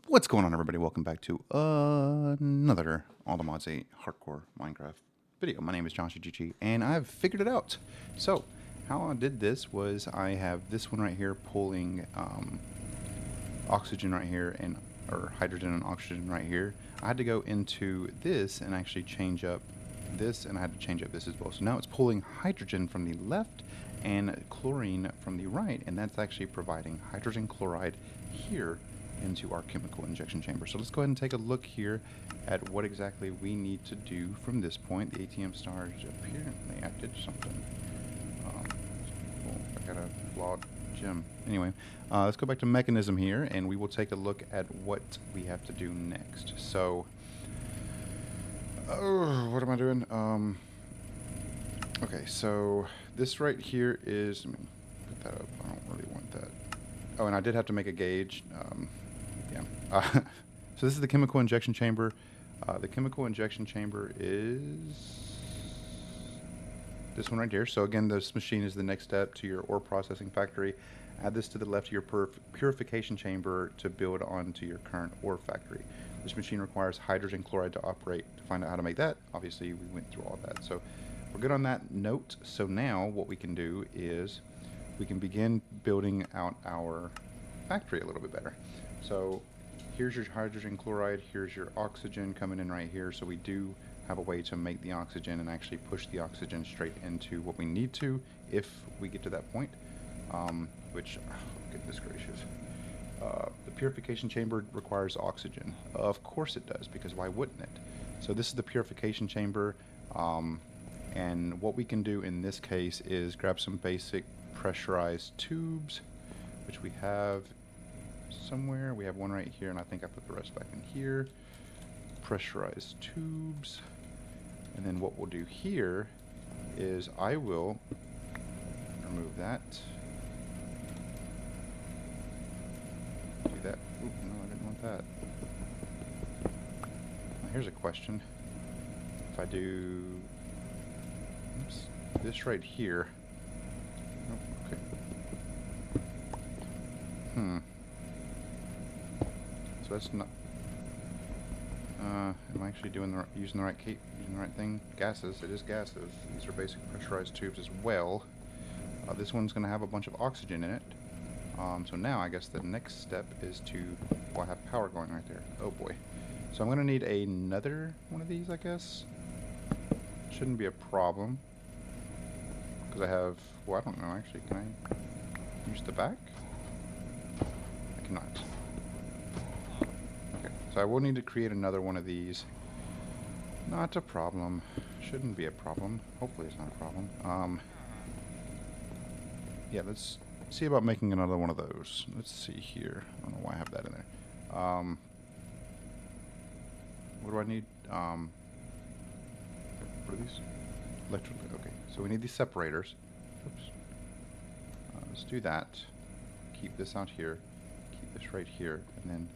What's going on, everybody? Welcome back to another All the Mods 8 Hardcore Minecraft video. My name is JawshyGG, and I've figured it out. So, how I did this was I have this one right here pulling oxygen right here, or hydrogen and oxygen right here. I had to go into this and actually change up this, and I had to change up this as well. So now it's pulling hydrogen from the left and chlorine from the right, and that's actually providing hydrogen chloride here into our chemical injection chamber. So let's go ahead and take a look here at what exactly we need to do from this point. The ATM stars apparently I did something. Cool. I got a flawed gem. Anyway, let's go back to mechanism here, and we will take a look at what we have to do next. So, what am I doing? Okay, so this right here is, let me put that up. I don't really want that. Oh, and I did have to make a gauge. Yeah. So this is the chemical injection chamber. The chemical injection chamber is this one right here. So again, this machine is the next step to your ore processing factory. Add this to the left of your purification chamber to build onto your current ore factory. This machine requires hydrogen chloride to operate. To find out how to make that, obviously we went through all that. So we're good on that note. So now what we can do is we can begin building out our factory a little bit better. So here's your hydrogen chloride, here's your oxygen coming in right here. So we do have a way to make the oxygen and actually push the oxygen straight into what we need to if we get to that point. Which, oh, goodness gracious. The purification chamber requires oxygen. Of course it does, because why wouldn't it? So this is the purification chamber. And what we can do in this case is grab some basic pressurized tubes, which we have somewhere. We have one right here, and I think I put the rest back in here. Pressurized tubes. And then what we'll do here is I will remove that. Do that. Oop, no, I didn't want that. Now here's a question. If I do this right here. Oh, okay. So that's not. Am I actually doing using the right thing? Gases. It is gases. These are basic pressurized tubes as well. This one's going to have a bunch of oxygen in it. So now I guess the next step is to. Well, I have power going right there. Oh boy. So I'm going to need another one of these, I guess. Shouldn't be a problem. Because I have. Well, I don't know actually. Can I use the back? I cannot. So I will need to create another one of these. Not a problem. Shouldn't be a problem. Hopefully it's not a problem. Yeah, let's see about making another one of those. Let's see here. I don't know why I have that in there. What do I need? What are these? Electrical. Okay, so we need these separators. Oops. Let's do that. Keep this out here. Keep this right here. And then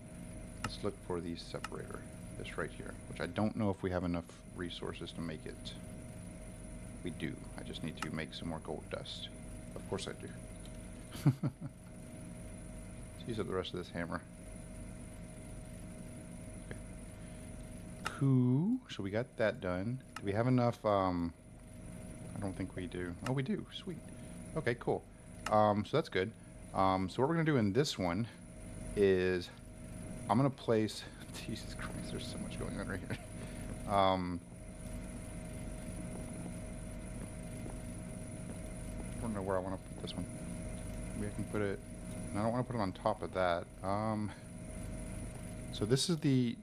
let's look for the separator, this right here, which I don't know if we have enough resources to make it. We do. I just need to make some more gold dust. Of course I do. Let's use up the rest of this hammer. Okay. Cool. So we got that done. Do we have enough? I don't think we do. Oh, we do. Sweet. Okay, cool. So that's good. So what we're going to do in this one is I'm going to place... Jesus Christ, there's so much going on right here. I don't know where I want to put this one. Maybe I can put it... I don't want to put it on top of that. So this is the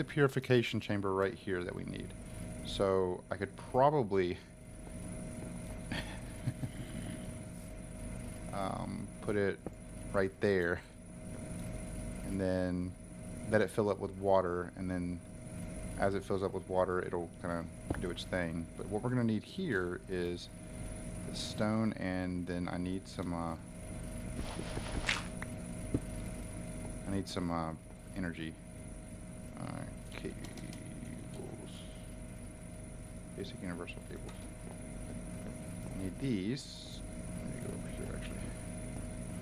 purification chamber right here that we need. So I could probably put it right there, and then let it fill up with water, and then as it fills up with water, it'll kind of do its thing. But what we're going to need here is the stone, and then I need some energy cables, basic universal cables. I need these. Let me go over here actually,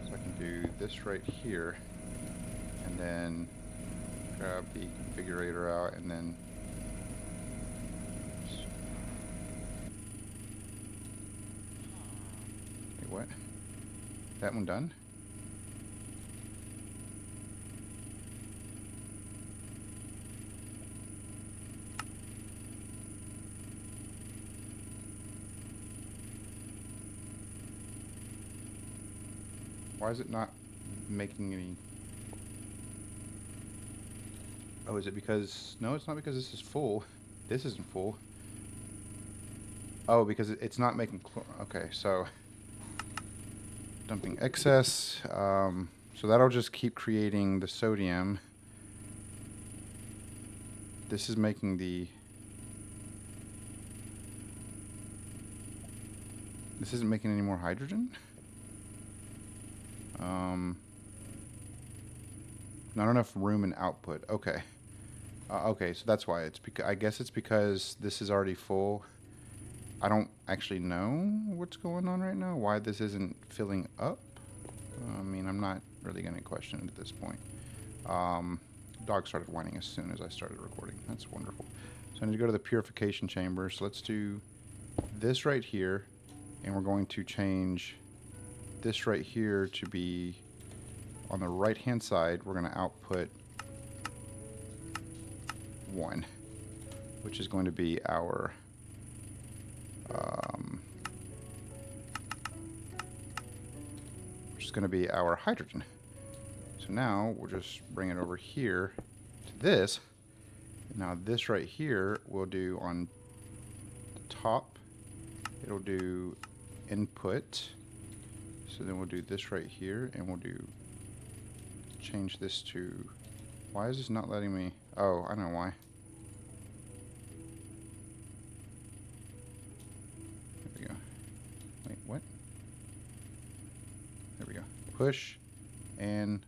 so I can do this right here, and then grab the configurator out and then wait, what? That one done? Why is it not making any? Oh, is it because... No, it's not because this is full. This isn't full. Oh, because it's not making... Okay, so... Dumping excess. So that'll just keep creating the sodium. This is making the... This isn't making any more hydrogen? Not enough room in output. Okay. Okay, so that's why it's because... I guess it's because this is already full. I don't actually know what's going on right now. Why this isn't filling up. I mean, I'm not really going to question it at this point. Dog started whining as soon as I started recording. That's wonderful. So I need to go to the purification chamber. So let's do this right here. And we're going to change this right here to be on the right hand side. We're going to output 1, which is going to be our hydrogen. So now we'll just bring it over here to this. Now this right here we'll do on the top. It'll do input. So then we'll do this right here, and we'll do change this to... Why is this not letting me... Oh, I know why. There we go. Wait, what? There we go. Push and...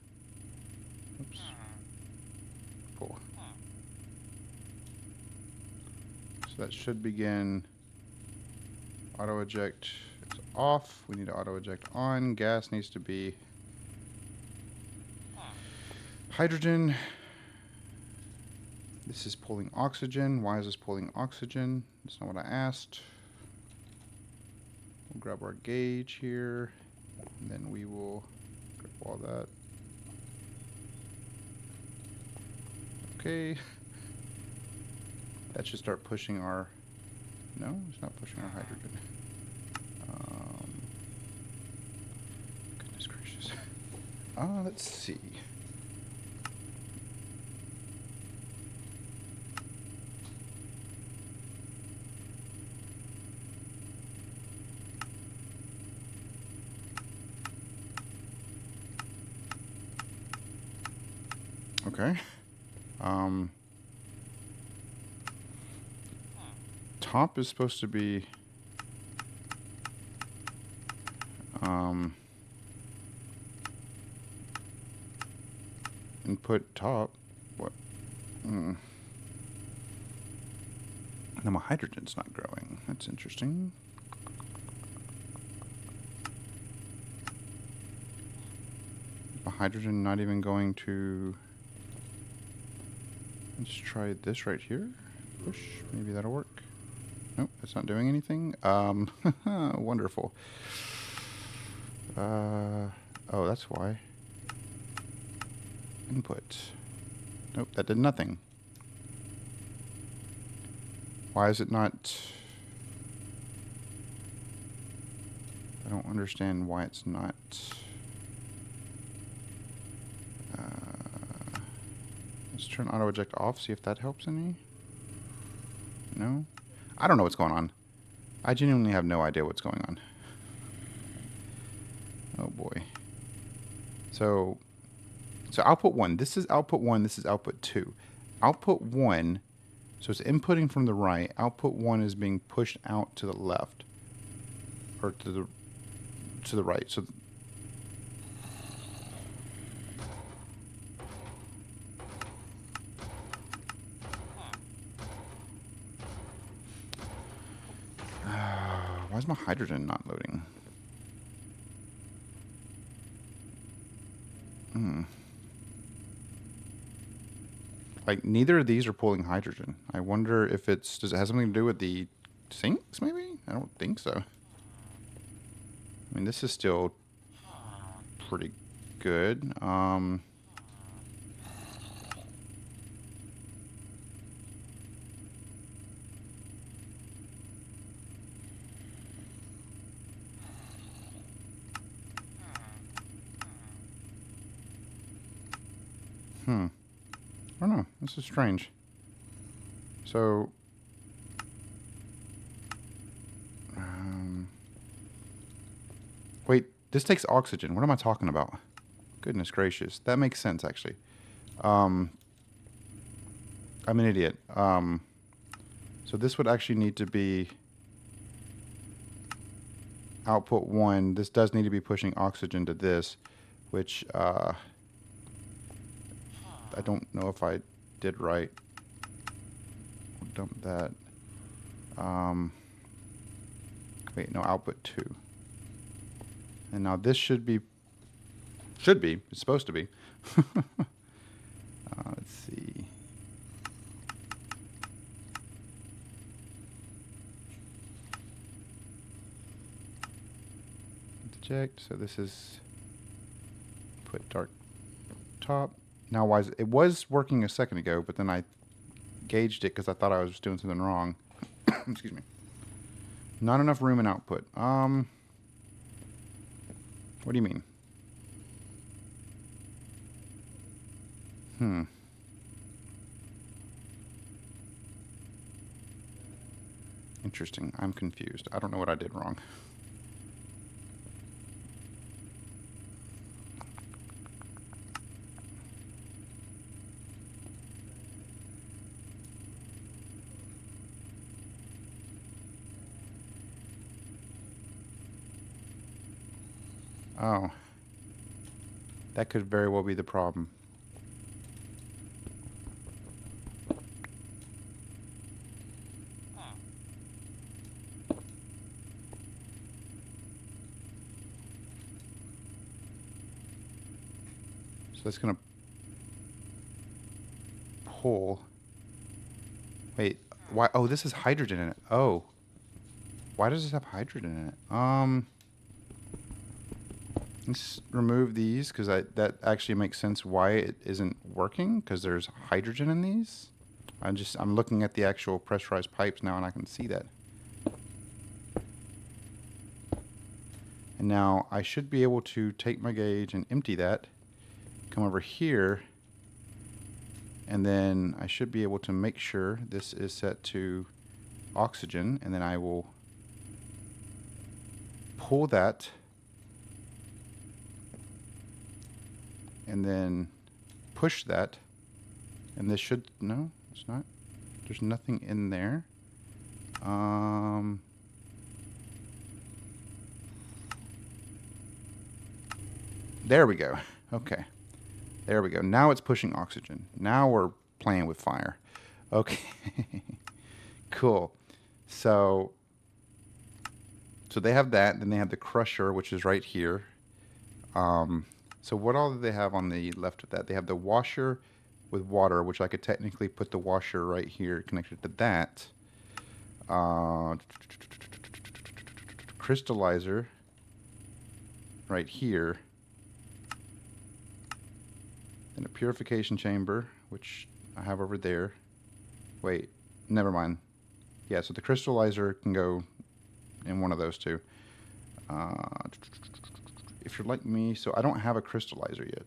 Oops. Pull. So that should begin... Auto eject is off. We need to auto eject on. Gas needs to be hydrogen. This is pulling oxygen. Why is this pulling oxygen? That's not what I asked. We'll grab our gauge here, and then we will grab all that. Okay. That should start pushing our... No, it's not pushing our hydrogen. Goodness gracious. Let's see. Okay. Top is supposed to be input top. What? Now my hydrogen's not growing. That's interesting. My hydrogen not even going to... Let's try this right here. Push. Maybe that'll work. Nope, that's not doing anything. Wonderful. Oh, that's why. Input. Nope, that did nothing. Why is it not... I don't understand why it's not... Let's turn auto eject off, see if that helps any. No? I don't know what's going on. I genuinely have no idea what's going on. Oh boy. So output 1. This is output 1. This is output 2. Output 1, so it's inputting from the right. Output 1 is being pushed out to the left. Or to the right. So why is my hydrogen not loading? Like, neither of these are pulling hydrogen. I wonder if it's... Does it have something to do with the sinks, maybe? I don't think so. I mean, this is still pretty good. I don't know. This is strange. So... wait, this takes oxygen. What am I talking about? Goodness gracious. That makes sense, actually. I'm an idiot. So this would actually need to be output 1. This does need to be pushing oxygen to this, which I don't know if I did right. Dump that. Wait, no, output 2. And now this should be, it's supposed to be. Let's see. Eject, so this is, put dark top. Now why is it was working a second ago, but then I gauged it because I thought I was doing something wrong. Excuse me. Not enough room in output. What do you mean? Interesting. I'm confused. I don't know what I did wrong. Oh. That could very well be the problem. So that's going to pull. Wait, why? Oh, this is hydrogen in it. Oh. Why does this have hydrogen in it? Let's remove these because that actually makes sense why it isn't working, because there's hydrogen in these. I'm looking at the actual pressurized pipes now and I can see that. And now I should be able to take my gauge and empty that, come over here, and then I should be able to make sure this is set to oxygen, and then I will pull that and then push that, and this should, no, it's not. There's nothing in there. There we go. Okay. There we go. Now it's pushing oxygen. Now we're playing with fire. Okay. Cool. So they have that. Then they have the crusher, which is right here. So what all do they have on the left of that? They have the washer with water, which I could technically put the washer right here connected to that. Crystallizer right here. Then a purification chamber, which I have over there. Wait, never mind. Yeah, so the crystallizer can go in one of those two. If you're like me, so I don't have a crystallizer yet.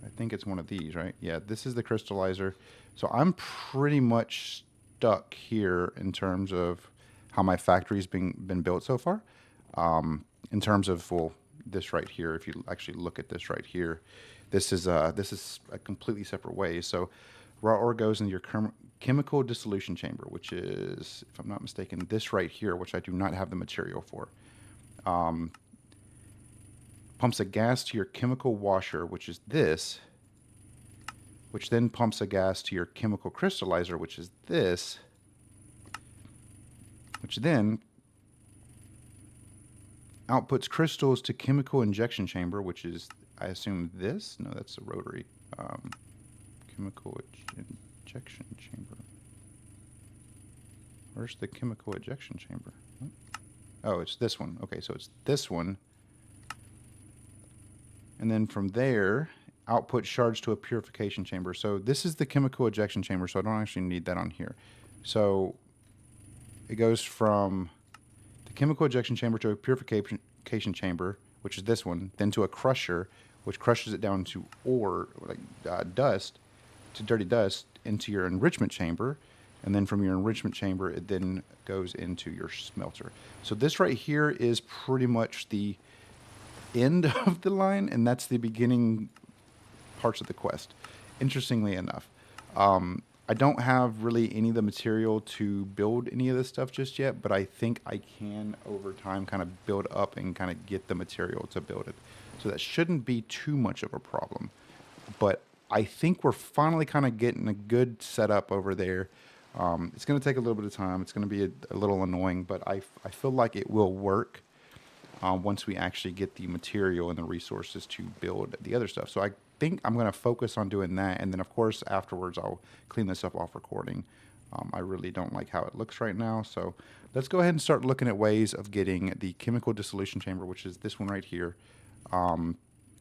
I think it's one of these, right? Yeah, this is the crystallizer. So I'm pretty much stuck here in terms of how my factory's been built so far. In terms of, well, this right here, if you actually look at this right here, this is a completely separate way. So raw ore goes into your chemical dissolution chamber, which is, if I'm not mistaken, this right here, which I do not have the material for. Pumps a gas to your chemical washer, which is this, which then pumps a gas to your chemical crystallizer, which is this, which then outputs crystals to chemical injection chamber, which is, I assume, this? No, that's a rotary. Chemical ejection chamber. Where's the chemical ejection chamber? What? Oh, it's this one. Okay, so it's this one. And then from there, output shards to a purification chamber. So this is the chemical ejection chamber, so I don't actually need that on here. So it goes from the chemical ejection chamber to a purification chamber, which is this one, then to a crusher, which crushes it down to ore, like dust, to dirty dust, into your enrichment chamber. And then from your enrichment chamber, it then goes into your smelter. So this right here is pretty much the end of the line, and that's the beginning parts of the quest. Interestingly enough, I don't have really any of the material to build any of this stuff just yet, but I think I can over time kind of build up and kind of get the material to build it. So that shouldn't be too much of a problem. But I think we're finally kind of getting a good setup over there. It's going to take a little bit of time. It's going to be a little annoying, but I feel like it will work once we actually get the material and the resources to build the other stuff. So I think I'm going to focus on doing that. And then, of course, afterwards, I'll clean this up off recording. I really don't like how it looks right now. So let's go ahead and start looking at ways of getting the chemical dissolution chamber, which is this one right here,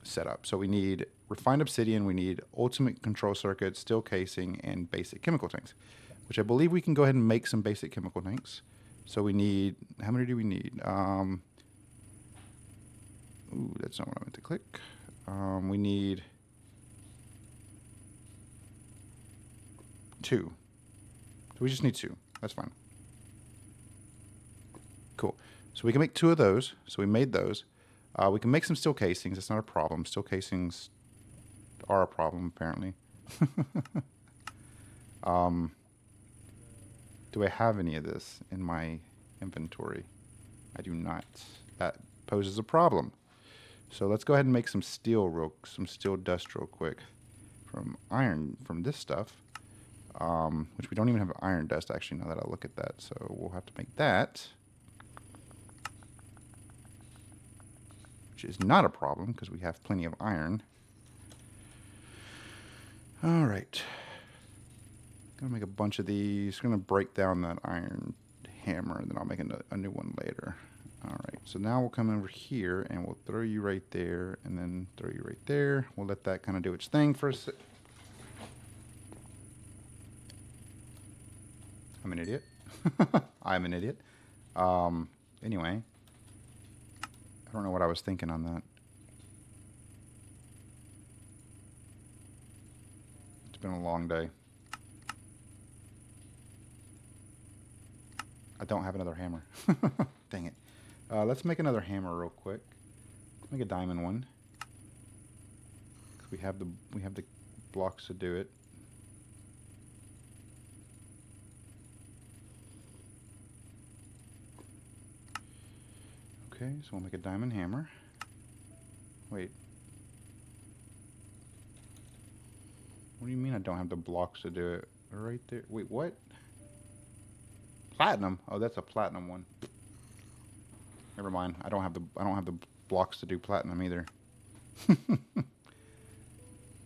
set up. So we need refined obsidian, we need ultimate control circuit, steel casing, and basic chemical tanks, which I believe we can go ahead and make some basic chemical tanks. So we need, how many do we need? Ooh, that's not what I meant to click. We need 2. So we just need 2. That's fine. Cool. So we can make 2 of those. So we made those. We can make some steel casings. It's not a problem. Steel casings are a problem, apparently. Do I have any of this in my inventory? I do not. That poses a problem. So let's go ahead and make some steel some steel dust real quick from iron, from this stuff, which we don't even have iron dust actually now that I look at that. So we'll have to make that, which is not a problem because we have plenty of iron. All right. Gonna make a bunch of these. Gonna break down that iron hammer and then I'll make a new one later. All right, so now we'll come over here and we'll throw you right there and then throw you right there. We'll let that kind of do its thing for a sec. I'm an idiot. I'm an idiot. Anyway, I don't know what I was thinking on that. It's been a long day. I don't have another hammer. Dang it. Let's make another hammer real quick. Let's make a diamond one. 'Cause we have the blocks to do it. Okay, so we'll make a diamond hammer. Wait. What do you mean I don't have the blocks to do it? Right there. Wait, what? Platinum? Oh, that's a platinum one. Never mind. I don't have the blocks to do platinum either.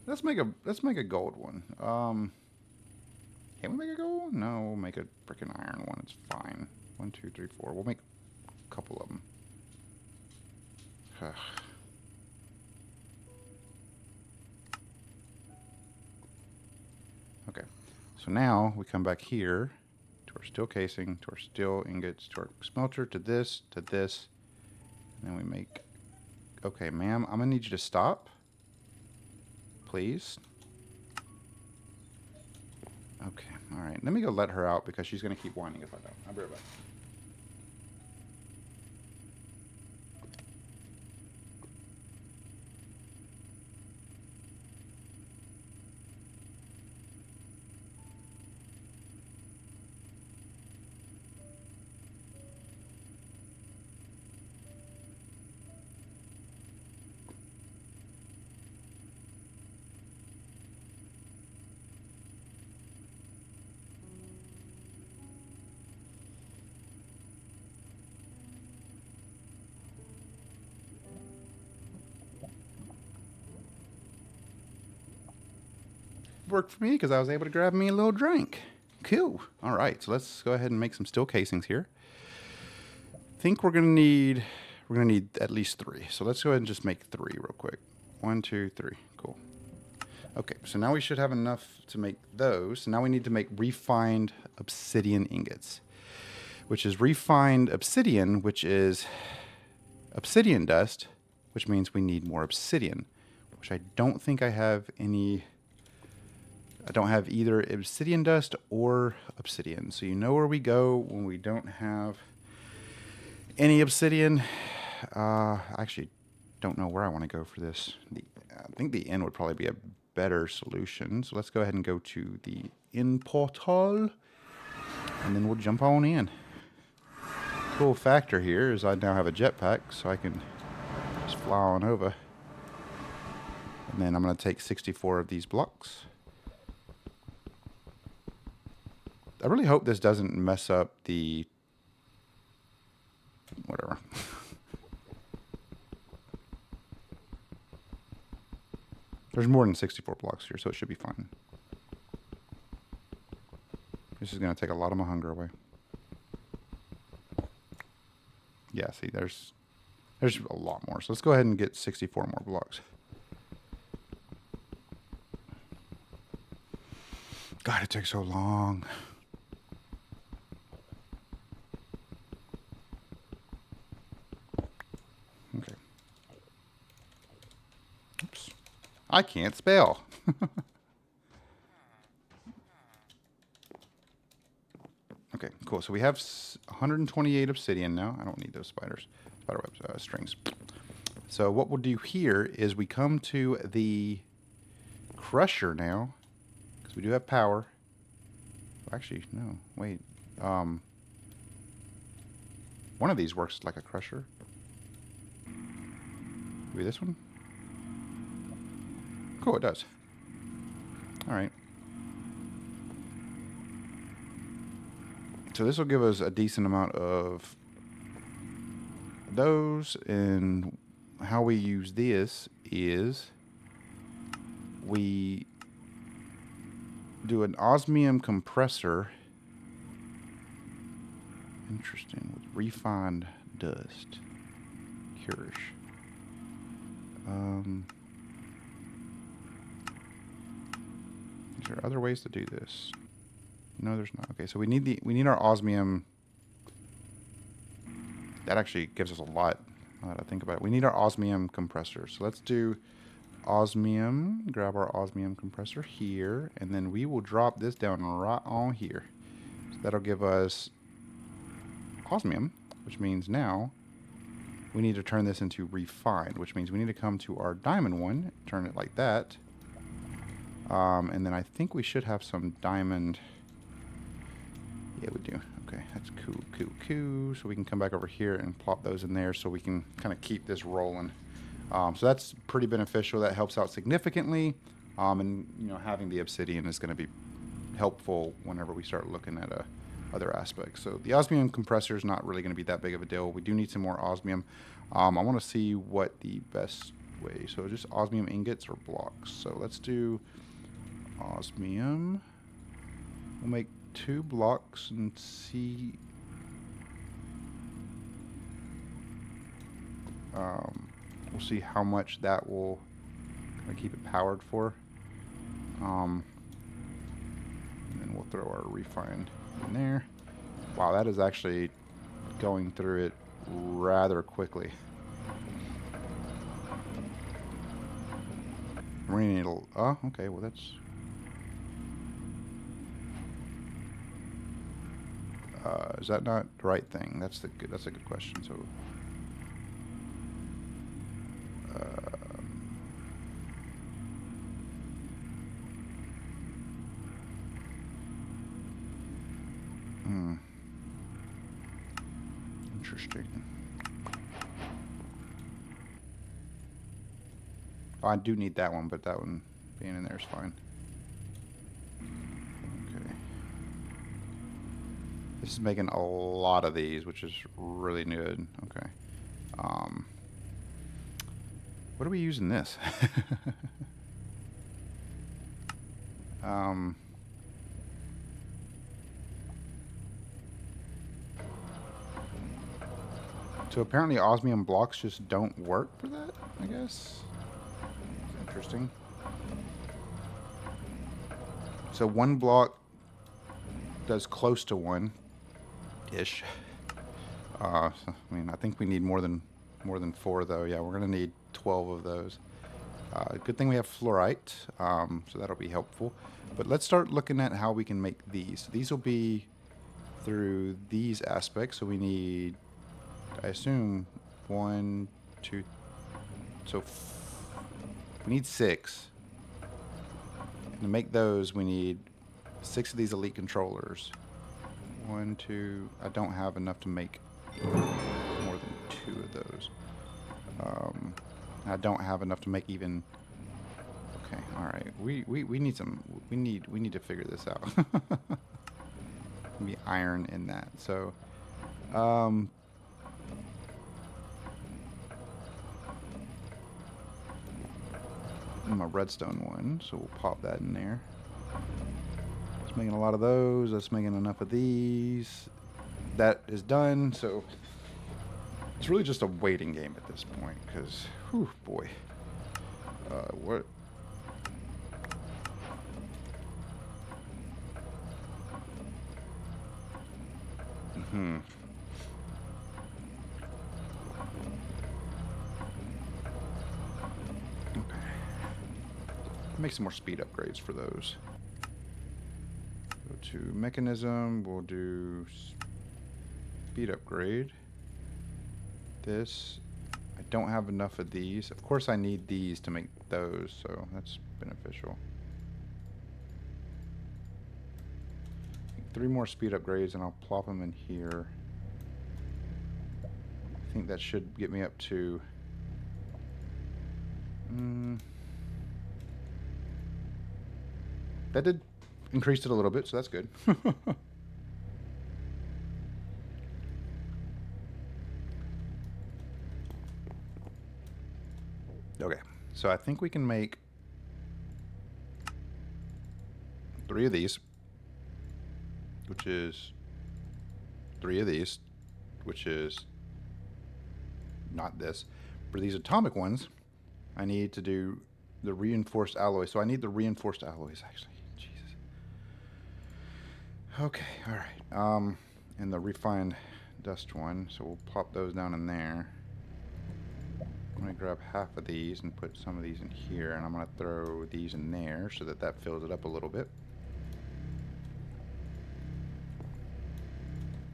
Let's make a gold one. Can we make a gold one? No, we'll make a freaking iron one. It's fine. 1, 2, 3, 4. We'll make a couple of them. Okay. So now we come back here to our steel casing, to our steel ingots, to our smelter, to this, and then we make... Okay, ma'am, I'm gonna need you to stop, please. Okay, all right. Let me go let her out because she's gonna keep whining if I don't. I'll be right back. worked for me because I was able to grab me a little drink. Cool. All right, so let's go ahead and make some steel casings here. I think we're gonna need at least 3. So let's go ahead and just make 3 real quick. 1, 2, 3. Cool. Okay, so now we should have enough to make those. So now we need to make refined obsidian ingots, which is refined obsidian, which is obsidian dust, which means we need more obsidian, which I don't think I have any. I don't have either obsidian dust or obsidian. So you know where we go when we don't have any obsidian. I actually don't know where I want to go for this. I think the inn would probably be a better solution. So let's go ahead and go to the inn portal, and then we'll jump on in. Cool factor here is I now have a jetpack, so I can just fly on over. And then I'm going to take 64 of these blocks. I really hope this doesn't mess up the... whatever. There's more than 64 blocks here, so it should be fine. This is going to take a lot of my hunger away. Yeah, see, there's a lot more. So let's go ahead and get 64 more blocks. God, it takes so long. Okay. Oops. I can't spell. Okay, cool. So we have 128 obsidian now. I don't need those spider webs, strings. So what we'll do here is we come to the crusher now, because we do have power. Actually, no, wait. One of these works like a crusher. Maybe this one? Cool, it does. All right. So this will give us a decent amount of those, and how we use this is we do an osmium compressor. Interesting. With refined dust. Curious. Is there other ways to do this? No, there's not. Okay, so we need our osmium. That actually gives us a lot. Now that I think about it, we need our osmium compressor. So let's do osmium. Grab our osmium compressor here, and then we will drop this down right on here. So that'll give us osmium, which means now we need to turn this into refined, which means we need to come to our diamond one, turn it like that, and then I think we should have some diamond. Yeah, we do. Okay, that's cool. So we can come back over here and plop those in there so we can kind of keep this rolling. So that's pretty beneficial. That helps out significantly. And, you know, having the obsidian is going to be helpful whenever we start looking at other aspects. So the osmium compressor is not really going to be that big of a deal. We do need some more osmium. I want to see what the best way. So just osmium ingots or blocks. So let's do osmium. We'll make 2 blocks and see. We'll see how much that will kind of keep it powered for. And then we'll throw our refined in there. Wow, that is actually going through it rather quickly. Marine needle. Oh, okay. Well, that's. Is that not the right thing? That's a good question. So, interesting. Oh, I do need that one, but that one being in there is fine. This is making a lot of these, which is really good. Okay. What are we using this? So apparently osmium blocks just don't work for that, I guess. Interesting. So one block does close to one-ish. I mean, I think we need more than 4 though. Yeah, we're gonna need 12 of those. Good thing we have fluorite, so that'll be helpful. But let's start looking at how we can make these. These will be through these aspects. So we need, I assume, 1, 2. So we need 6. And to make those, we need 6 of these elite controllers. 1, 2. I don't have enough to make more than 2 of those. I don't have enough to make even. Okay, all right. We need some. We need to figure this out. Be iron in that. So, my redstone one. So we'll pop that in there. It's making a lot of those. That's making enough of these. That is done. So it's really just a waiting game at this point. Because, whew, boy. What? Hmm. Okay. Make some more speed upgrades for those. Go to mechanism. We'll do speed upgrade. This. I don't have enough of these. Of course I need these to make those, so that's beneficial. 3 more speed upgrades and I'll plop them in here. I think that should get me up to... that did increase it a little bit, so that's good. Okay, so I think we can make 3 of these, which is 3 of these, which is not this. For these atomic ones, I need to do the reinforced alloy. So I need the reinforced alloys, actually. Jesus. Okay, all right. And the refined dust one. So we'll plop those down in there. I'm going to grab half of these and put some of these in here. And I'm going to throw these in there so that that fills it up a little bit.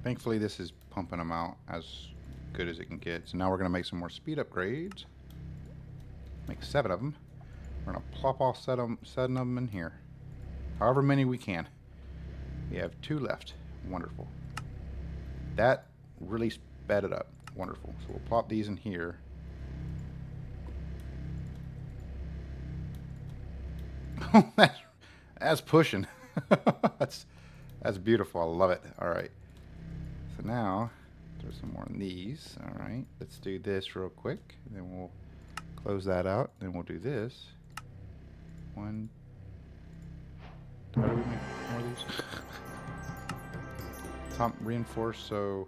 Thankfully, this is pumping them out as good as it can get. So now we're going to make some more speed upgrades. Make 7 of them. We're going to plop all 7 of them in here. However many we can. We have 2 left. Wonderful. That really sped it up. Wonderful. So we'll plop these in here. That's pushing. that's beautiful. I love it. All right. So now, throw some more in these. All right. Let's do this real quick. Then we'll close that out. Then we'll do this. 1. How do we make more of these? Top reinforced, so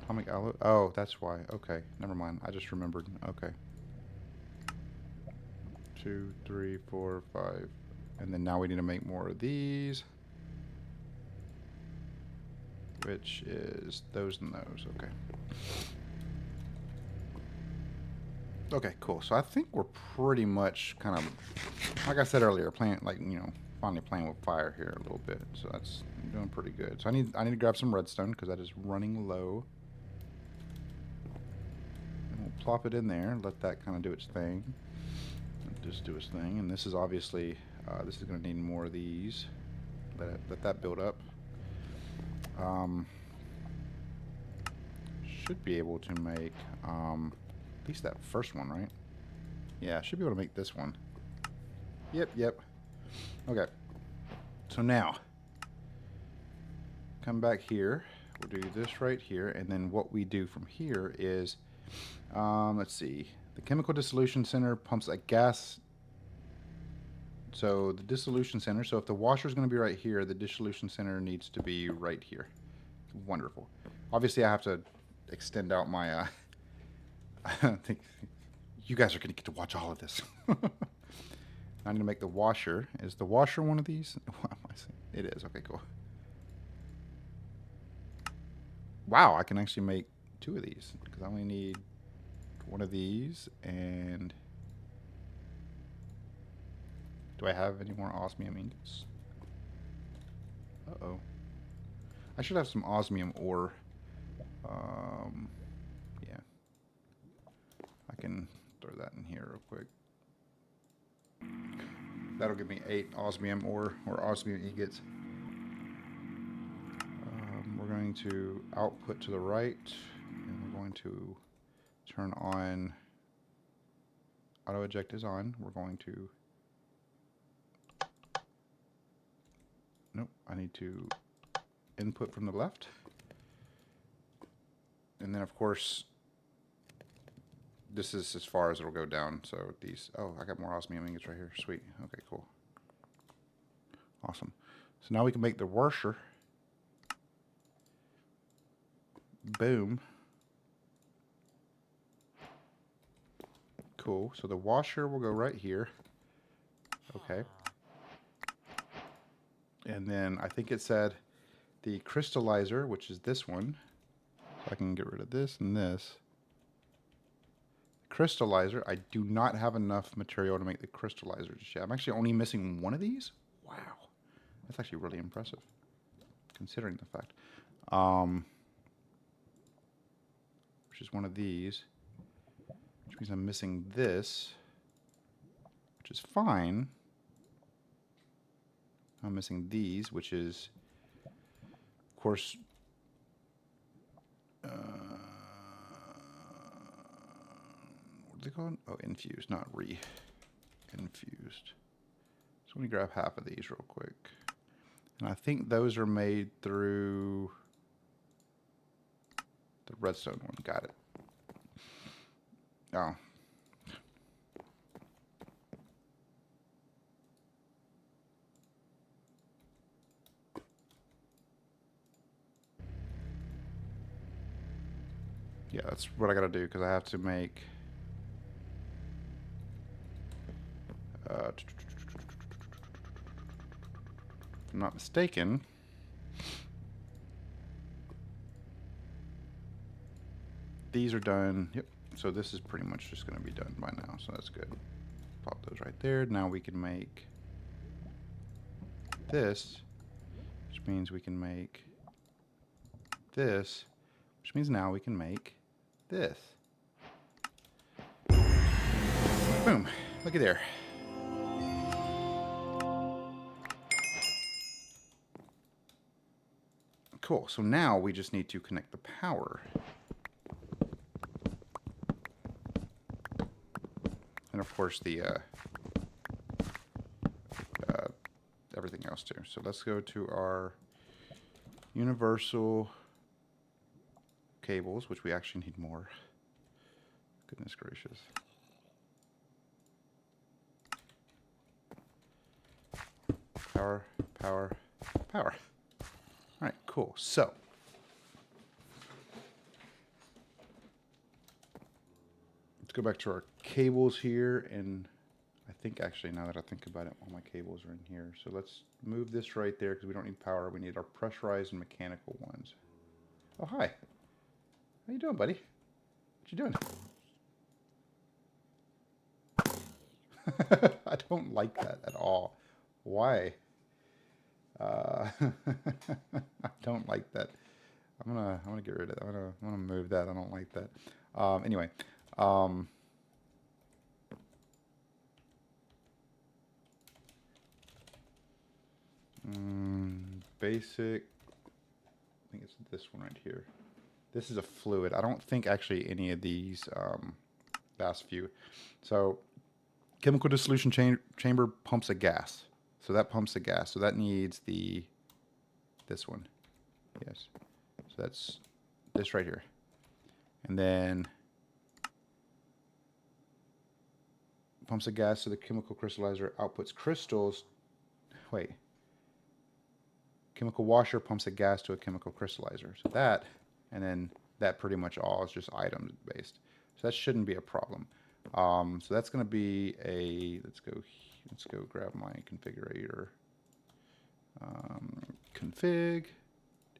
atomic alloy. Oh, that's why. Okay, never mind. I just remembered. Okay. 2, 3, 4, 5. And then now we need to make more of these. Which is those and those. Okay. Okay, cool. So I think we're pretty much kind of, like I said earlier, playing, like, you know, finally playing with fire here a little bit. So that's doing pretty good. So I need to grab some redstone because that is running low. And we'll plop it in there, let that kind of do its thing. Just do its thing. And this is obviously, this is going to need more of these. Let that build up. Should be able to make at least that first one, right? Yeah, should be able to make this one. Yep. Okay. So now, come back here. We'll do this right here, and then what we do from here is, let's see. The chemical dissolution center pumps a gas So the dissolution center, so if the washer is going to be right here, the dissolution center needs to be right here. Wonderful. Obviously, I have to extend out my, I think you guys are going to get to watch all of this. I'm going to make the washer. Is the washer one of these? What am I saying? It is. Okay, cool. Wow, I can actually make 2 of these because I only need one of these. And do I have any more osmium ingots? Uh-oh. I should have some osmium ore. Yeah. I can throw that in here real quick. That'll give me 8 osmium ore or osmium ingots. We're going to output to the right, and we're going to turn on auto eject is on. We're going to, nope, I need to input from the left. And then of course, this is as far as it'll go down. So these, oh, I got more osmium ingots right here. Sweet. Okay, cool. Awesome. So now we can make the washer. Boom. Cool. So the washer will go right here. Okay. And then I think it said the crystallizer, which is this one. So I can get rid of this and this. Crystallizer. I do not have enough material to make the crystallizer just yet. I'm actually only missing one of these. Wow. That's actually really impressive, considering the fact. Which is one of these. Which means I'm missing this, which is fine. I'm missing these, which is, of course, what are they called? Oh, infused, not re-infused. So let me grab half of these real quick. And I think those are made through the redstone one. Got it. Oh. Yeah, that's what I gotta do, because I have to make if I'm not mistaken, these are done. Yep. So this is pretty much just going to be done by now. So that's good. Pop those right there. Now we can make this, which means we can make this, which means now we can make this. Boom. Looky there. Cool. So now we just need to connect the power. And of course the everything else too. So let's go to our universal cables, which we actually need more. Goodness gracious. Power, power, power. All right, cool. So let's go back to our cables here, and I think actually now that I think about it, all my cables are in here. So let's move this right there because we don't need power. We need our pressurized and mechanical ones. Oh, hi. How you doing, buddy? What you doing? I don't like that at all. Why? I don't like that. I'm gonna get rid of it. I'm gonna move that. I don't like that. Anyway, basic. I think it's this one right here. This is a fluid. I don't think actually any of these last few. So chemical dissolution chamber pumps a gas. So that pumps the gas. So that needs this one. Yes. So that's this right here. And then pumps a gas to the chemical crystallizer, outputs crystals. Wait. Chemical washer pumps a gas to a chemical crystallizer. So that, and then that pretty much all is just item based. So that shouldn't be a problem. So that's going to be a, let's go grab my configurator. Config,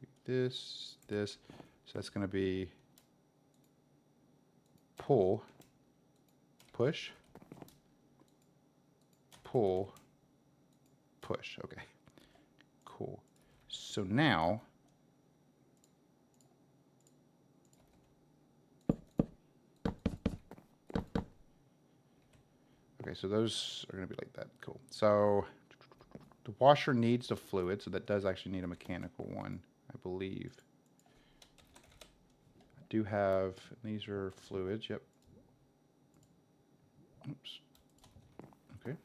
do this. So that's going to be pull, push, pull, push. Okay, cool. So now, okay, so those are going to be like that. Cool. So the washer needs a fluid, so that does actually need a mechanical one, I believe. I do have, these are fluids, yep. Oops. Okay.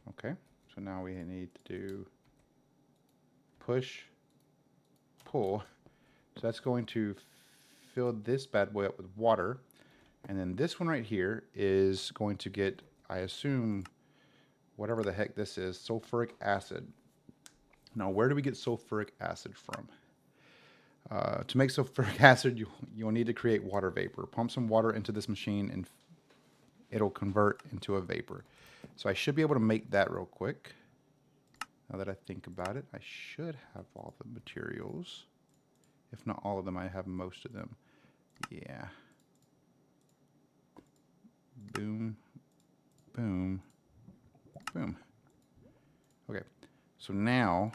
Okay, so now we need to do push, pull. So that's going to fill this bad boy up with water. And then this one right here is going to get, I assume, whatever the heck this is, sulfuric acid. Now, where do we get sulfuric acid from? To make sulfuric acid, you'll need to create water vapor. Pump some water into this machine and it'll convert into a vapor. So I should be able to make that real quick. Now that I think about it, I should have all the materials. If not all of them, I have most of them. Yeah. Boom, boom, boom. Okay, so now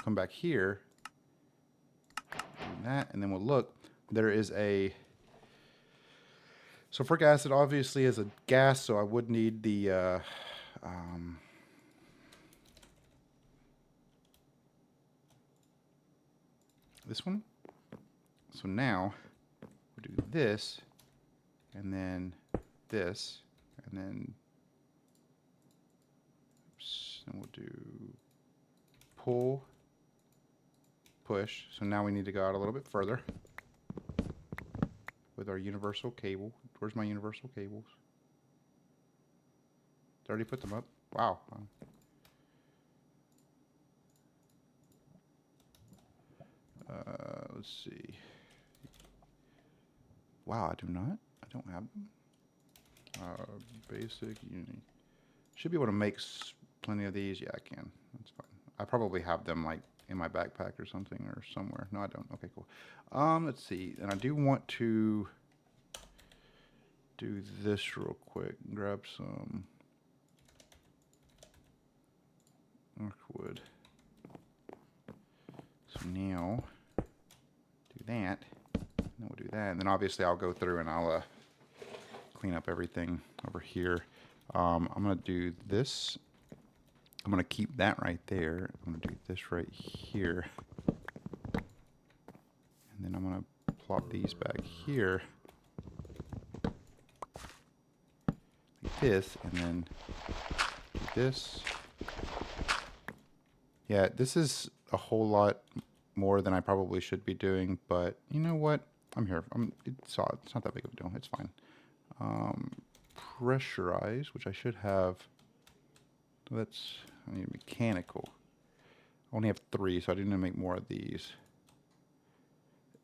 come back here, do that, and then we'll look. There is a sulfuric acid, obviously, is a gas, so I would need the this one. So now we'll do this, and then this, and then oops, and we'll do pull, push. So now we need to go out a little bit further with our universal cable. Where's my universal cables? Did I already put them up? Wow. Let's see. Wow, I do not. I don't have them. Basic uni. Should be able to make plenty of these. Yeah, I can. That's fine. I probably have them like in my backpack or something or somewhere. No, I don't. Okay, cool. Let's see. And I do want to do this real quick. Grab some arc wood. So now do that. And then we'll do that. And then obviously I'll go through and I'll clean up everything over here. I'm going to do this. I'm going to keep that right there. I'm going to do this right here. And then I'm going to plop these back here. Like this. And then do this. Yeah, this is a whole lot more than I probably should be doing. But you know what? I'm here. It's not that big of a deal. It's fine. Pressurize, which I should have. I need mechanical. I only have 3, so I do need to make more of these.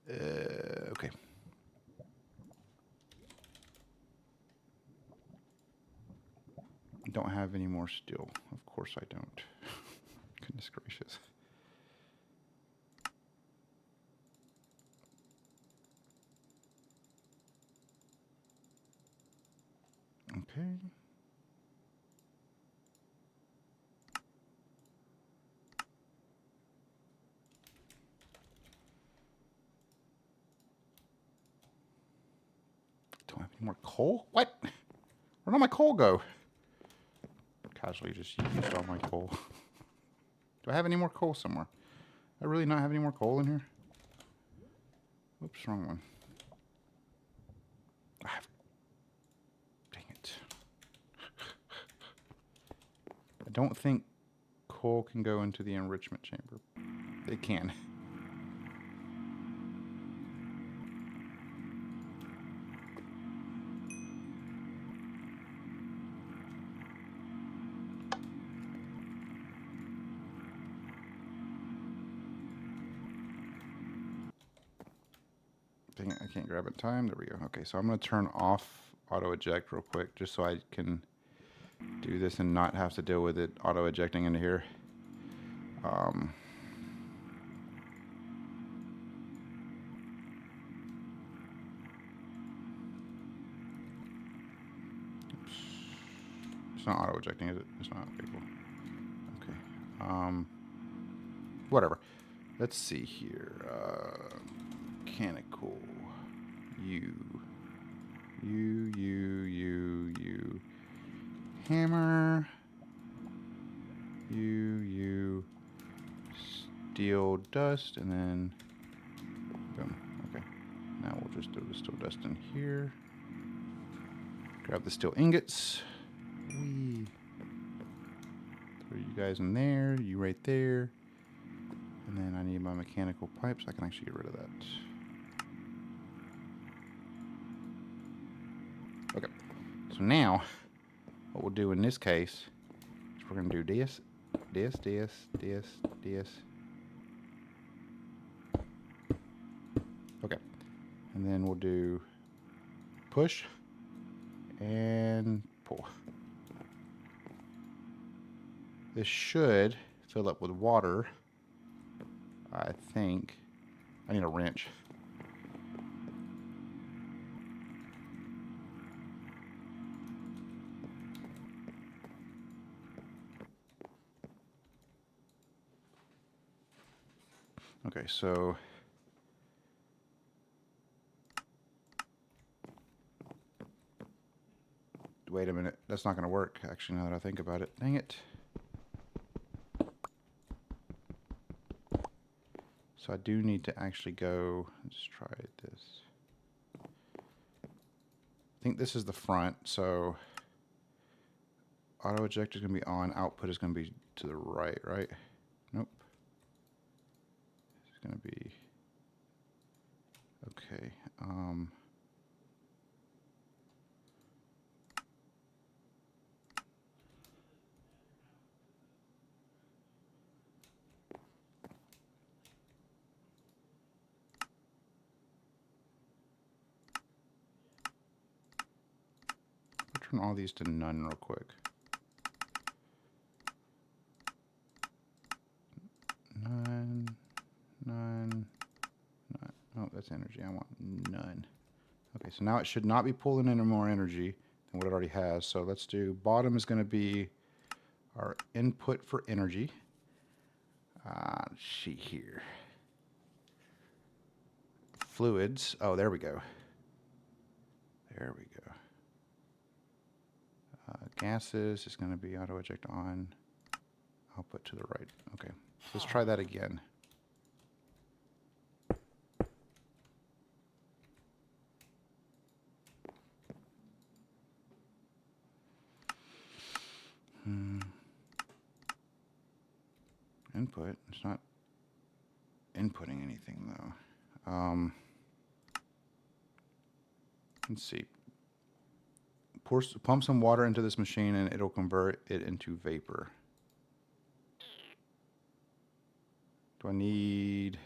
Okay. Don't have any more steel. Of course I don't. Goodness gracious. Okay. Don't have any more coal? What? Where'd all my coal go? Casually just used all my coal. Do I have any more coal somewhere? I really not have any more coal in here? Oops, wrong one. Dang it. I don't think coal can go into the enrichment chamber. It can. dang it, I can't grab it in time. There we go. Okay, so I'm going to turn off auto eject real quick just so I can do this and not have to deal with it auto ejecting into here. It's not auto ejecting, is it? It's not. Okay, cool. Okay. Whatever. Let's see here. Mechanical. You. Hammer. You. Steel dust, and then boom. Okay. Now we'll just do the steel dust in here. Grab the steel ingots. Whee. Throw you guys in there. You right there. And then I need my mechanical pipes. I can actually get rid of that. Okay. So now, what we'll do in this case is we're going to do this. Okay. And then we'll do push and pull. This should fill up with water. I think I need a wrench. Okay, so wait a minute. That's not going to work, actually, now that I think about it. Dang it. So I do need to actually go, let's try this. I think this is the front, so auto ejector is going to be on, output is going to be to the right, right? Nope. It's going to be, okay. Turn all these to none real quick. None. Oh, that's energy. I want none. Okay, so now it should not be pulling in more energy than what it already has. So let's do, bottom is going to be our input for energy. Let's see here. Fluids. Oh, there we go. There we go. Gases is going to be auto eject on. Output to the right. Okay, let's try that again. Input. It's not inputting anything though. Let's see. Pump some water into this machine and it'll convert it into vapor. Do I need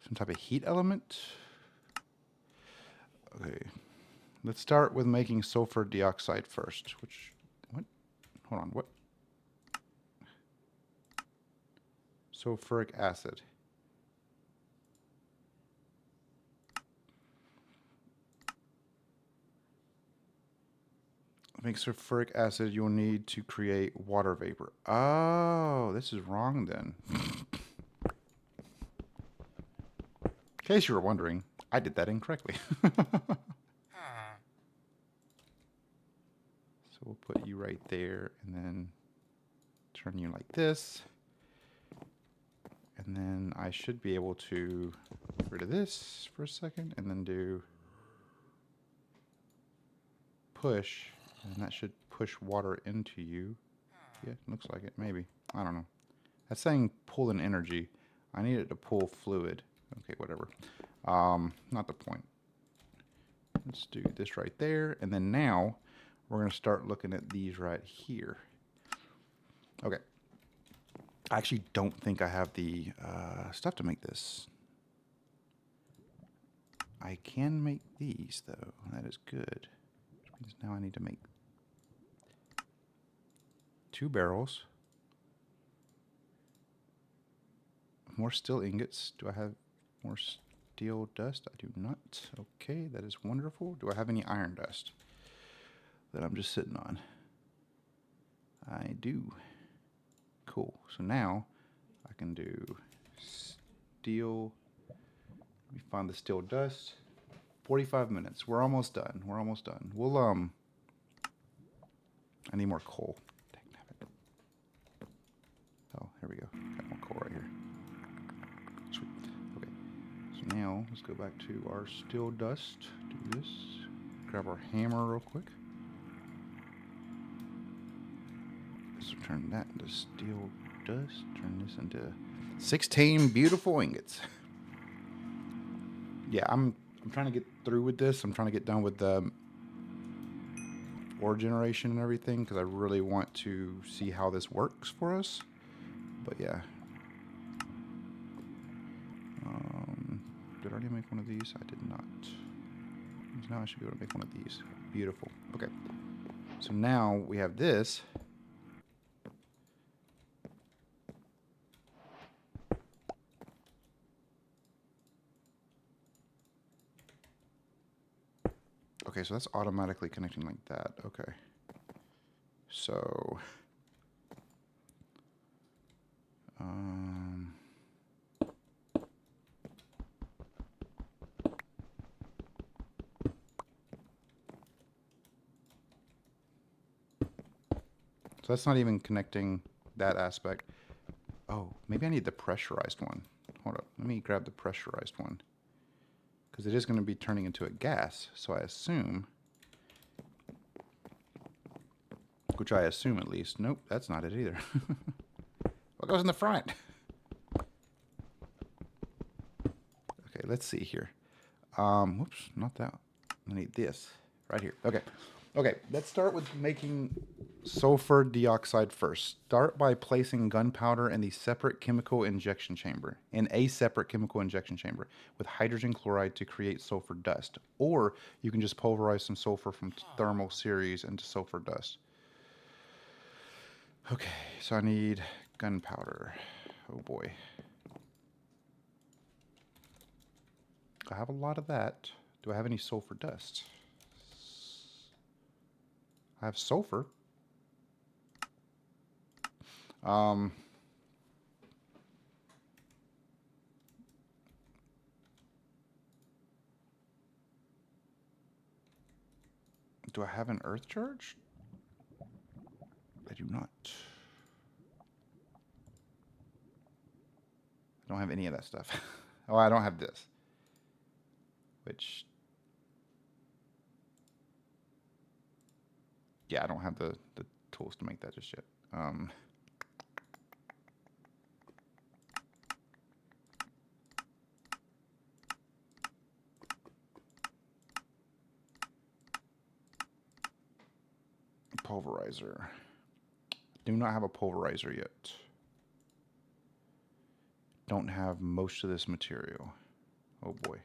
some type of heat element? Okay. Let's start with making sulfur dioxide first. What? Hold on, what? Sulfuric acid. To make sulfuric acid, you'll need to create water vapor. Oh, this is wrong then. In case you were wondering, I did that incorrectly. So we'll put you right there and then turn you like this. And then I should be able to get rid of this for a second and then do push. And that should push water into you. Yeah, looks like it, maybe. I don't know. That's saying pull in energy. I need it to pull fluid. Okay, whatever. Not the point. Let's do this right there. And then now we're going to start looking at these right here. Okay. I actually don't think I have the stuff to make this. I can make these, though. That is good. Which means now I need to make 2 barrels. More steel ingots. Do I have more steel dust? I do not. Okay, that is wonderful. Do I have any iron dust that I'm just sitting on? I do. Cool. So now I can do steel. Let me find the steel dust. 45 minutes. We're almost done. We're almost done. We'll I need more coal. Dang it. Oh, here we go. Got more coal right here. Sweet. Okay. So now let's go back to our steel dust. Do this. Grab our hammer real quick. So turn that into steel dust. Turn this into 16 beautiful ingots. Yeah, I'm trying to get through with this. I'm trying to get done with the ore generation and everything because I really want to see how this works for us. But yeah. Did I already make one of these? I did not. So now I should be able to make one of these. Beautiful. Okay. So now we have this. Okay, so that's automatically connecting like that. Okay. So, so that's not even connecting that aspect. Oh, maybe I need the pressurized one. Hold up. Let me grab the pressurized one. Because it is going to be turning into a gas. So I assume, which I assume at least. Nope, that's not it either. What goes in the front? Okay, let's see here. Whoops, not that. I need this right here. Okay. Okay, let's start with making sulfur dioxide first. Start by placing gunpowder in a separate chemical injection chamber with hydrogen chloride to create sulfur dust. Or you can just pulverize some sulfur from thermal series into sulfur dust. Okay, so I need gunpowder. Oh boy. I have a lot of that. Do I have any sulfur dust? I have sulfur. Do I have an earth charge? I do not. I don't have any of that stuff. Oh, I don't have this. Which, yeah, I don't have the tools to make that just yet. Pulverizer. Do not have a pulverizer yet. Don't have most of this material. Oh boy.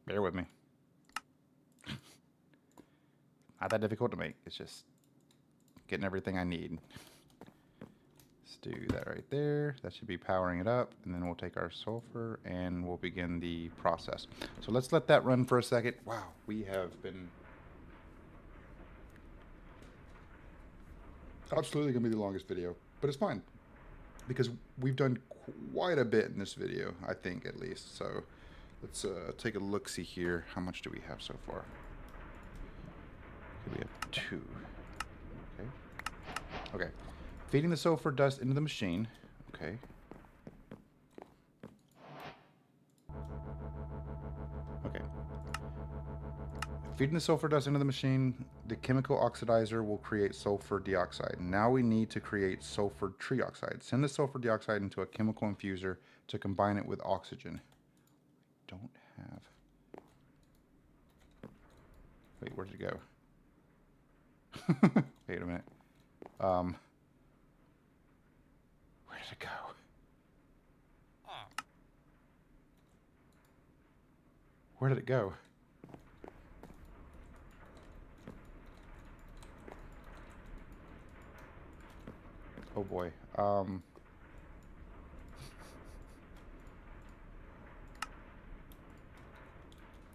Bear with me. Not that difficult to make. It's just getting everything I need. Let's do that right there. That should be powering it up. And then we'll take our sulfur and we'll begin the process. So let's let that run for a second. Wow, we have been absolutely going to be the longest video. But it's fine. Because we've done quite a bit in this video, I think, at least. So let's take a look-see here. How much do we have so far? Okay, we have 2. Okay. Okay. Feeding the sulfur dust into the machine. Okay. Okay. Feeding the sulfur dust into the machine, the chemical oxidizer will create sulfur dioxide. Now we need to create sulfur trioxide. Send the sulfur dioxide into a chemical infuser to combine it with oxygen. Don't have... Wait, where'd it go? wait a minute. Where did it go? Where did it go? Oh boy.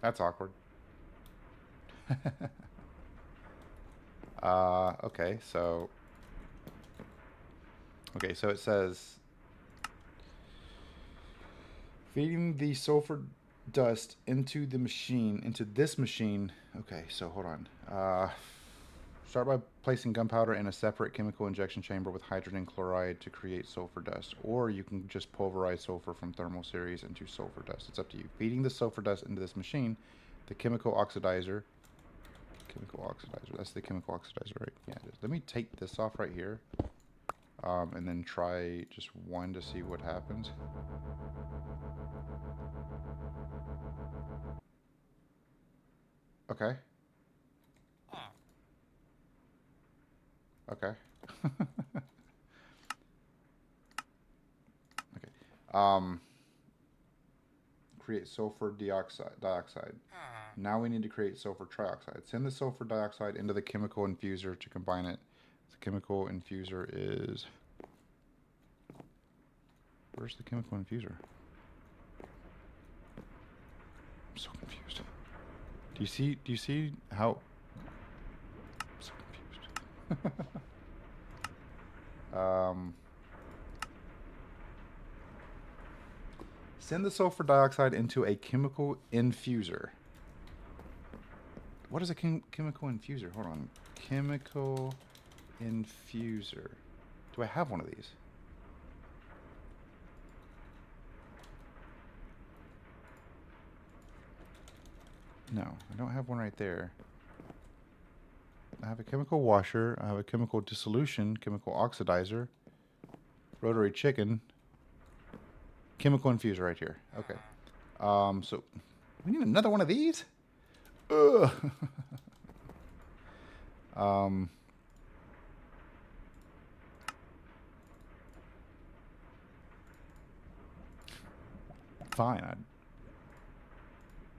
That's awkward. Okay, so it says feeding the sulfur dust into this machine. Okay, so hold on. Start by placing gunpowder in a separate chemical injection chamber with hydrogen chloride to create sulfur dust, or you can just pulverize sulfur from thermal series into sulfur dust. It's up to you. Feeding the sulfur dust into this machine, the chemical oxidizer. That's the chemical oxidizer, right? Yeah, it is. Let me take this off right here, and then try just one to see what happens. Okay. Okay. Okay. Create sulfur dioxide. Now we need to create sulfur trioxide. Send the sulfur dioxide into the chemical infuser to combine it. The chemical infuser is... Where's the chemical infuser? I'm so confused. Do you see how... I'm so confused. Send the sulfur dioxide into a chemical infuser. What is a chemical infuser? Hold on. Chemical infuser. Do I have one of these? No, I don't have one right there. I have a chemical washer. I have a chemical dissolution, chemical oxidizer, rotary chicken, chemical infuser right here. Okay. So we need another one of these? Ugh. Fine. I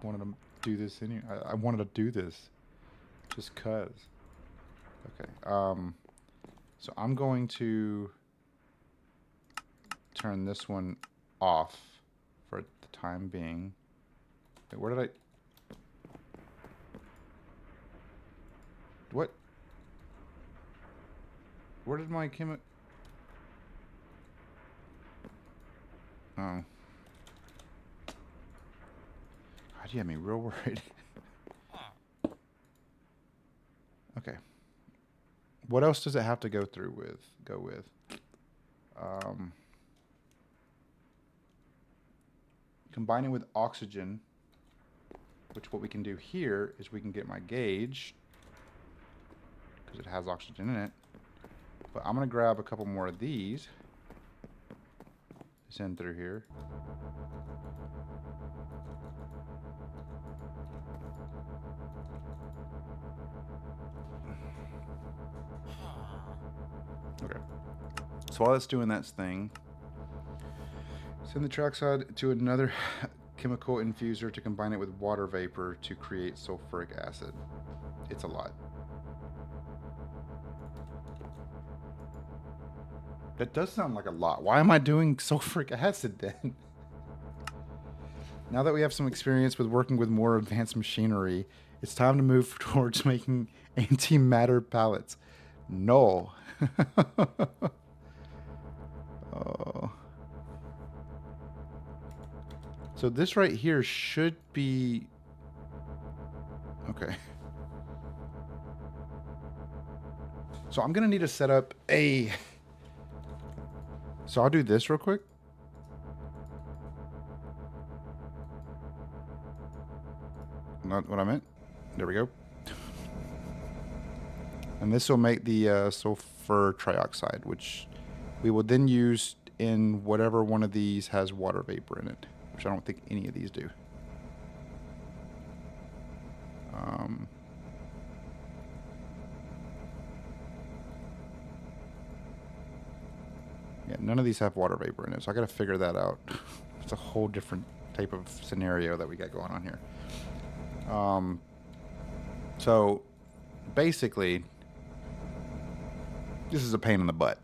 wanted to do this anyway. I wanted to do this just cuz. Okay. So I'm going to turn this one off for the time being. Wait, where did I... What? Where did my chemical... Oh. God, you had me real worried. Okay. What else does it have to go with? Combining with oxygen, which what we can do here is we can get my gauge, because it has oxygen in it. But I'm going to grab a couple more of these. Send through here. Okay. So while it's doing that thing, send the trioxide to another chemical infuser to combine it with water vapor to create sulfuric acid. It's a lot. That does sound like a lot. Why am I doing sulfuric acid then? Now that we have some experience with working with more advanced machinery, it's time to move towards making antimatter pallets. No. Oh. So this right here should be... Okay. So I'm going to need to set up a... So I'll do this real quick. Not what I meant. There we go. And this will make the sulfur trioxide, which we will then use in whatever one of these has water vapor in it, which I don't think any of these do. none of these have water vapor in it, so I got to figure that out. It's a whole different type of scenario that we got going on here. So basically, this is a pain in the butt.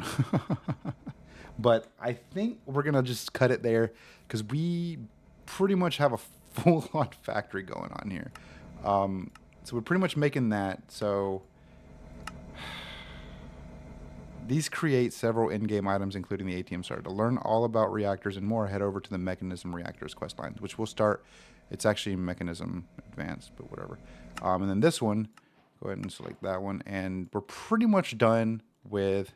But I think we're going to just cut it there because we pretty much have a full-on factory going on here. So we're pretty much making that. So these create several in-game items, including the ATM starter. To learn all about reactors and more, head over to the Mechanism Reactors quest line, which will start. It's actually Mechanism Advanced, but whatever. And then this one, go ahead and select that one. And we're pretty much done with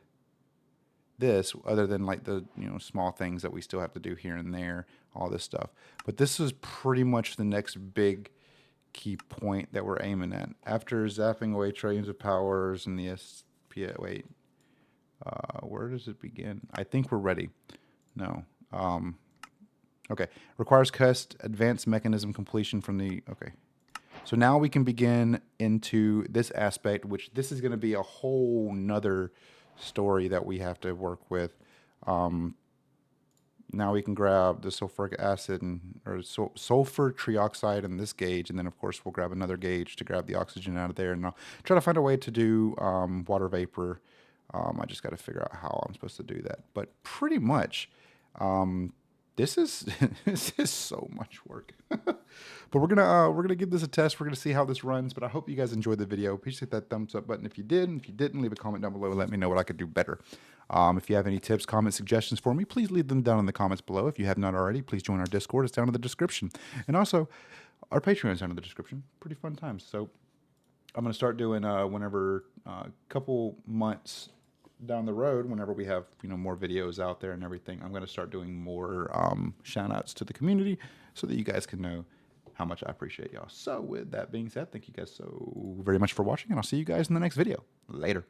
this, other than like the small things that we still have to do here and there, all this stuff. But this is pretty much the next big key point that we're aiming at. After zapping away trillions of powers and the wait, where does it begin? I think we're ready. No. Okay. Requires quest advanced mechanism completion from the... Okay. So now we can begin into this aspect, which this is going to be a whole nother story that we have to work with. Now we can grab the sulfuric acid or sulfur trioxide in this gauge, and then of course we'll grab another gauge to grab the oxygen out of there, and I'll try to find a way to do water vapor. I just got to figure out how I'm supposed to do that. But pretty much, this is this is so much work. But we're gonna give this a test. We're gonna see how this runs. But I hope you guys enjoyed the video. Please hit that thumbs up button if you did. And if you didn't, leave a comment down below. Let me know what I could do better. If you have any tips, comments, suggestions for me, please leave them down in the comments below. If you have not already, please join our Discord. It's down in the description. And also, our Patreon is down in the description. Pretty fun times. So I'm gonna start doing whenever a couple months down the road, whenever we have more videos out there and everything, I'm going to start doing more shout outs to the community so that you guys can know how much I appreciate y'all. So with that being said, thank you guys so very much for watching, and I'll see you guys in the next video. Later.